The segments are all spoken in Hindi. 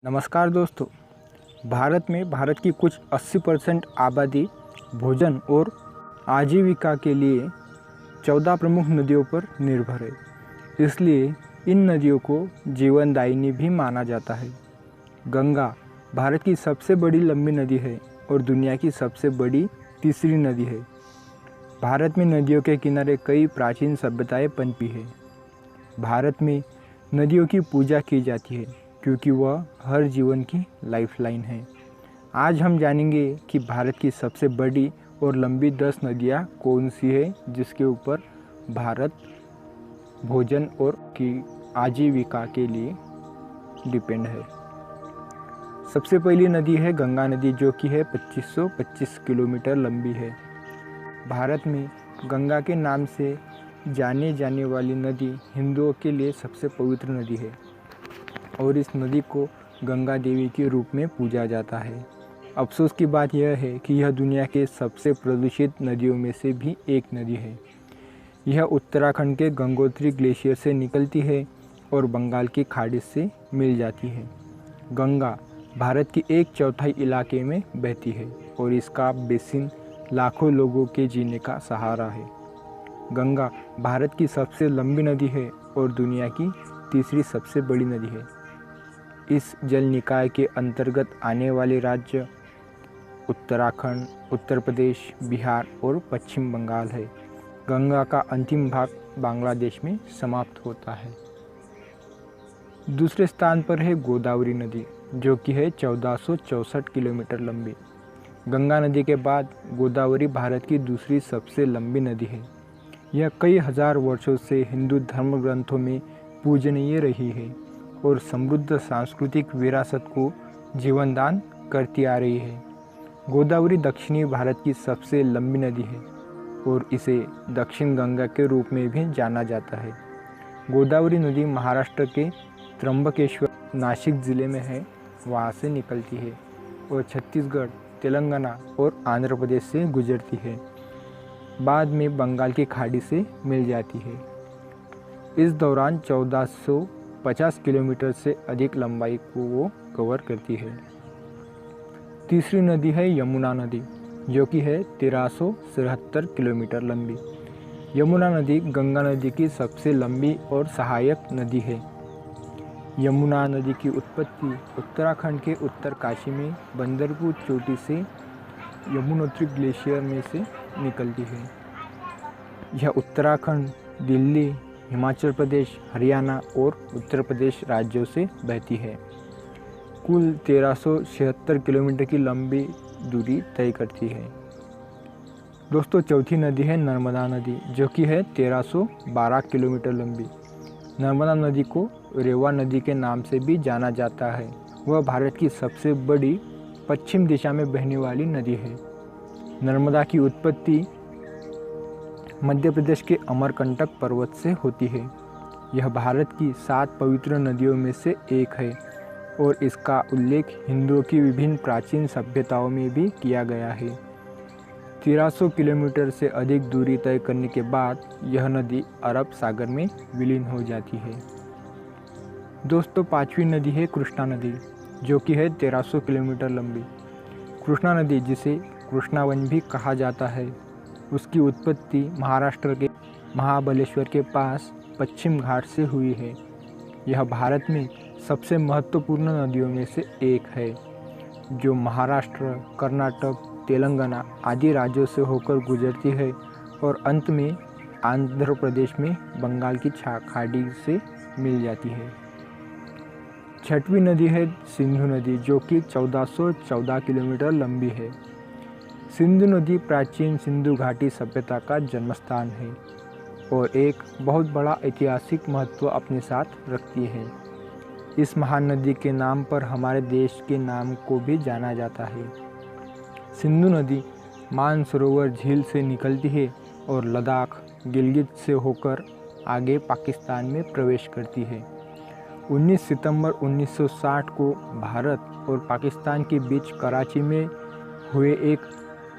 नमस्कार दोस्तों। भारत की कुछ 80% आबादी भोजन और आजीविका के लिए 14 प्रमुख नदियों पर निर्भर है। इसलिए इन नदियों को जीवनदायिनी भी माना जाता है। गंगा भारत की सबसे बड़ी लंबी नदी है और दुनिया की सबसे बड़ी तीसरी नदी है। भारत में नदियों के किनारे कई प्राचीन सभ्यताएं पनपी है। भारत में नदियों की पूजा की जाती है क्योंकि वह हर जीवन की लाइफलाइन है। आज हम जानेंगे कि भारत की सबसे बड़ी और लंबी 10 नदियाँ कौन सी है जिसके ऊपर भारत भोजन और की आजीविका के लिए डिपेंड है। सबसे पहली नदी है गंगा नदी, जो कि है 2525 किलोमीटर लंबी है। भारत में गंगा के नाम से जाने जाने वाली नदी हिंदुओं के लिए सबसे पवित्र नदी है और इस नदी को गंगा देवी के रूप में पूजा जाता है। अफसोस की बात यह है कि यह दुनिया के सबसे प्रदूषित नदियों में से भी एक नदी है। यह उत्तराखंड के गंगोत्री ग्लेशियर से निकलती है और बंगाल की खाड़ी से मिल जाती है। गंगा भारत की 1/4 इलाके में बहती है और इसका बेसिन लाखों लोगों के जीने का सहारा है। गंगा भारत की सबसे लंबी नदी है और दुनिया की तीसरी सबसे बड़ी नदी है। इस जल निकाय के अंतर्गत आने वाले राज्य उत्तराखंड, उत्तर प्रदेश, बिहार और पश्चिम बंगाल है। गंगा का अंतिम भाग बांग्लादेश में समाप्त होता है। दूसरे स्थान पर है गोदावरी नदी, जो कि है 1464 किलोमीटर लंबी। गंगा नदी के बाद गोदावरी भारत की दूसरी सबसे लंबी नदी है। यह कई हजार वर्षों से हिंदू धर्म ग्रंथों में पूजनीय रही है और समृद्ध सांस्कृतिक विरासत को जीवनदान करती आ रही है। गोदावरी दक्षिणी भारत की सबसे लंबी नदी है और इसे दक्षिण गंगा के रूप में भी जाना जाता है। गोदावरी नदी महाराष्ट्र के त्र्यंबकेश्वर, नासिक ज़िले में है, वहाँ से निकलती है और छत्तीसगढ़, तेलंगाना और आंध्र प्रदेश से गुजरती है। बाद में बंगाल की खाड़ी से मिल जाती है। इस दौरान 1450 किलोमीटर से अधिक लंबाई को वो कवर करती है। तीसरी नदी है यमुना नदी, जो कि है 1373 किलोमीटर लंबी। यमुना नदी गंगा नदी की सबसे लंबी और सहायक नदी है। यमुना नदी की उत्पत्ति उत्तराखंड के उत्तरकाशी में बंदरपुर चोटी से यमुनोत्री ग्लेशियर में से निकलती है। यह उत्तराखंड, दिल्ली, हिमाचल प्रदेश, हरियाणा और उत्तर प्रदेश राज्यों से बहती है। कुल 1376 किलोमीटर की लंबी दूरी तय करती है। दोस्तों, चौथी नदी है नर्मदा नदी, जो कि है 1312 किलोमीटर लंबी। नर्मदा नदी को रेवा नदी के नाम से भी जाना जाता है। वह भारत की सबसे बड़ी पश्चिम दिशा में बहने वाली नदी है। नर्मदा की उत्पत्ति मध्य प्रदेश के अमरकंटक पर्वत से होती है। यह भारत की 7 पवित्र नदियों में से एक है और इसका उल्लेख हिंदुओं की विभिन्न प्राचीन सभ्यताओं में भी किया गया है। 1300 किलोमीटर से अधिक दूरी तय करने के बाद यह नदी अरब सागर में विलीन हो जाती है। दोस्तों, पांचवी नदी है कृष्णा नदी, जो कि है 1300 किलोमीटर लंबी। कृष्णा नदी, जिसे कृष्णावन भी कहा जाता है, उसकी उत्पत्ति महाराष्ट्र के महाबलेश्वर के पास पश्चिम घाट से हुई है। यह भारत में सबसे महत्वपूर्ण नदियों में से एक है, जो महाराष्ट्र, कर्नाटक, तेलंगाना आदि राज्यों से होकर गुजरती है और अंत में आंध्र प्रदेश में बंगाल की खाड़ी से मिल जाती है। छठवीं नदी है सिंधु नदी, जो कि 1414 किलोमीटर लंबी है। सिंधु नदी प्राचीन सिंधु घाटी सभ्यता का जन्मस्थान है और एक बहुत बड़ा ऐतिहासिक महत्व अपने साथ रखती है। इस महान नदी के नाम पर हमारे देश के नाम को भी जाना जाता है। सिंधु नदी मानसरोवर झील से निकलती है और लद्दाख, गिलगित से होकर आगे पाकिस्तान में प्रवेश करती है। 19 सितंबर 1960 को भारत और पाकिस्तान के बीच कराची में हुए एक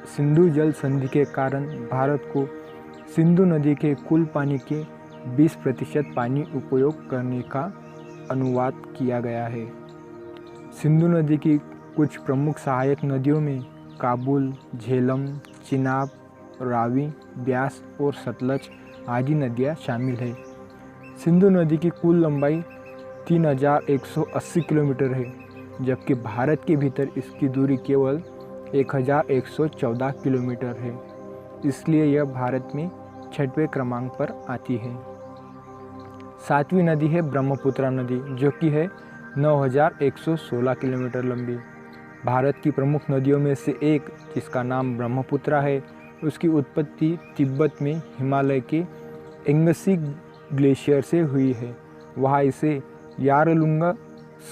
सिंधु जल संधि के कारण भारत को सिंधु नदी के कुल पानी के 20% पानी उपयोग करने का अनुवाद किया गया है। सिंधु नदी की कुछ प्रमुख सहायक नदियों में काबुल, झेलम, चिनाब, रावी, ब्यास और सतलज आदि नदियाँ शामिल हैं। सिंधु नदी की कुल लंबाई 3180 किलोमीटर है, जबकि भारत के भीतर इसकी दूरी केवल 1114 किलोमीटर है। इसलिए यह भारत में 6वें क्रमांक पर आती है। 7वीं नदी है ब्रह्मपुत्र नदी, जो कि है 9116 किलोमीटर लंबी। भारत की प्रमुख नदियों में से एक, जिसका नाम ब्रह्मपुत्र है, उसकी उत्पत्ति तिब्बत में हिमालय के एंगसी ग्लेशियर से हुई है। वहाँ इसे यारलुंग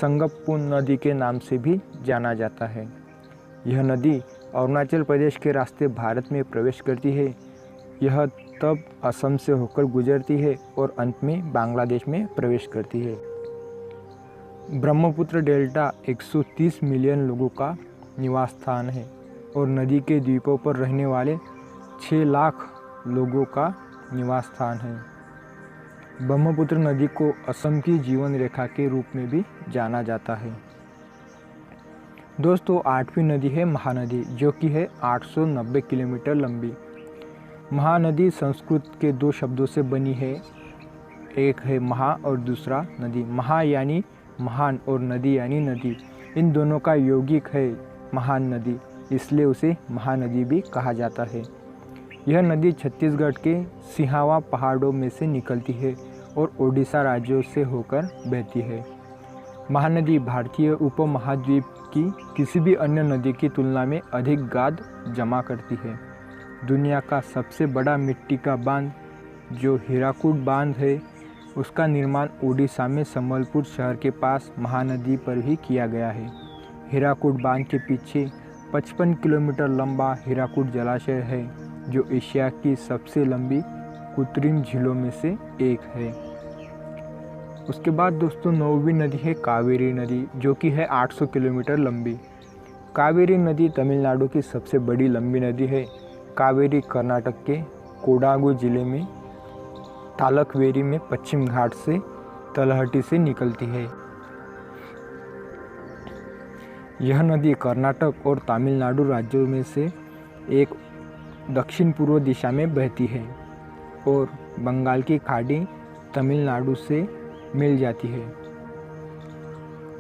संगप्पु नदी के नाम से भी जाना जाता है। यह नदी अरुणाचल प्रदेश के रास्ते भारत में प्रवेश करती है। यह तब असम से होकर गुजरती है और अंत में बांग्लादेश में प्रवेश करती है। ब्रह्मपुत्र डेल्टा 130 मिलियन लोगों का निवास स्थान है और नदी के द्वीपों पर रहने वाले 6 लाख लोगों का निवास स्थान है। ब्रह्मपुत्र नदी को असम की जीवन रेखा के रूप में भी जाना जाता है। दोस्तों, 8वीं नदी है महानदी, जो कि है 890 किलोमीटर लंबी। महानदी संस्कृत के 2 शब्दों से बनी है, एक है महा और दूसरा नदी। महा यानी महान और नदी यानी नदी, इन दोनों का यौगिक है महान नदी, इसलिए उसे महानदी भी कहा जाता है। यह नदी छत्तीसगढ़ के सिहावा पहाड़ों में से निकलती है और ओडिशा राज्यों से होकर बहती है। महानदी भारतीय उपमहाद्वीप की किसी भी अन्य नदी की तुलना में अधिक गाद जमा करती है। दुनिया का सबसे बड़ा मिट्टी का बांध, जो हीराकुड बांध है, उसका निर्माण ओडिशा में संबलपुर शहर के पास महानदी पर ही किया गया है। हीराकुड बांध के पीछे 55 किलोमीटर लंबा हीराकुड जलाशय है, जो एशिया की सबसे लंबी कृत्रिम झीलों में से एक है। उसके बाद दोस्तों 9वीं नदी है कावेरी नदी, जो कि है 800 किलोमीटर लंबी। कावेरी नदी तमिलनाडु की सबसे बड़ी लंबी नदी है। कावेरी कर्नाटक के कोडागु जिले में तालकवेरी में पश्चिम घाट से तलहटी से निकलती है। यह नदी कर्नाटक और तमिलनाडु राज्यों में से एक दक्षिण पूर्व दिशा में बहती है और बंगाल की खाड़ी तमिलनाडु से मिल जाती है।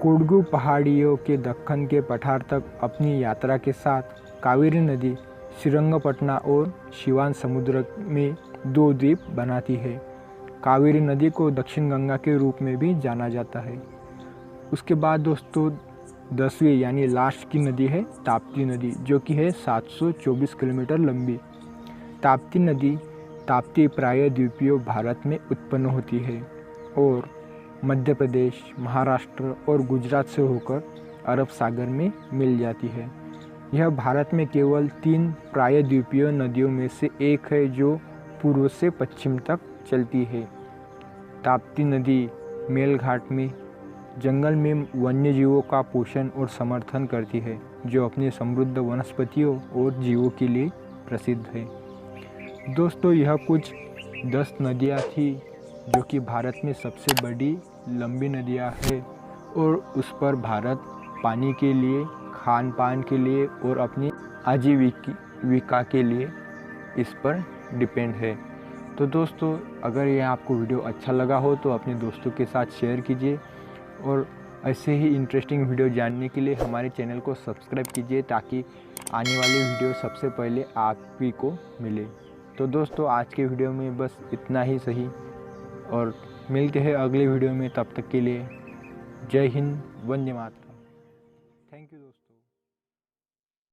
कोडगु पहाड़ियों के दक्कन के पठार तक अपनी यात्रा के साथ कावेरी नदी श्रीरंगपटना और शिवान समुद्र में 2 द्वीप बनाती है। कावेरी नदी को दक्षिण गंगा के रूप में भी जाना जाता है। उसके बाद दोस्तों 10वीं यानी लास्ट की नदी है ताप्ती नदी, जो कि है 724 किलोमीटर लंबी। ताप्ती नदी ताप्ती प्रायद्वीपीय भारत में उत्पन्न होती है और मध्य प्रदेश, महाराष्ट्र और गुजरात से होकर अरब सागर में मिल जाती है। यह भारत में केवल 3 प्रायद्वीपीय नदियों में से एक है जो पूर्व से पश्चिम तक चलती है। ताप्ती नदी मेलघाट में जंगल में वन्यजीवों का पोषण और समर्थन करती है, जो अपने समृद्ध वनस्पतियों और जीवों के लिए प्रसिद्ध है। दोस्तों, यह कुछ 10 नदियाँ थी जो कि भारत में सबसे बड़ी लंबी नदियाँ है और उस पर भारत पानी के लिए, खान पान के लिए और अपनी आजीविका के लिए इस पर डिपेंड है। तो दोस्तों, अगर यह आपको वीडियो अच्छा लगा हो तो अपने दोस्तों के साथ शेयर कीजिए और ऐसे ही इंटरेस्टिंग वीडियो जानने के लिए हमारे चैनल को सब्सक्राइब कीजिए, ताकि आने वाली वीडियो सबसे पहले आप ही को मिले। तो दोस्तों, आज के वीडियो में बस इतना ही सही और मिलते हैं अगले वीडियो में। तब तक के लिए जय हिंद, वंदे मातरम। Thank you.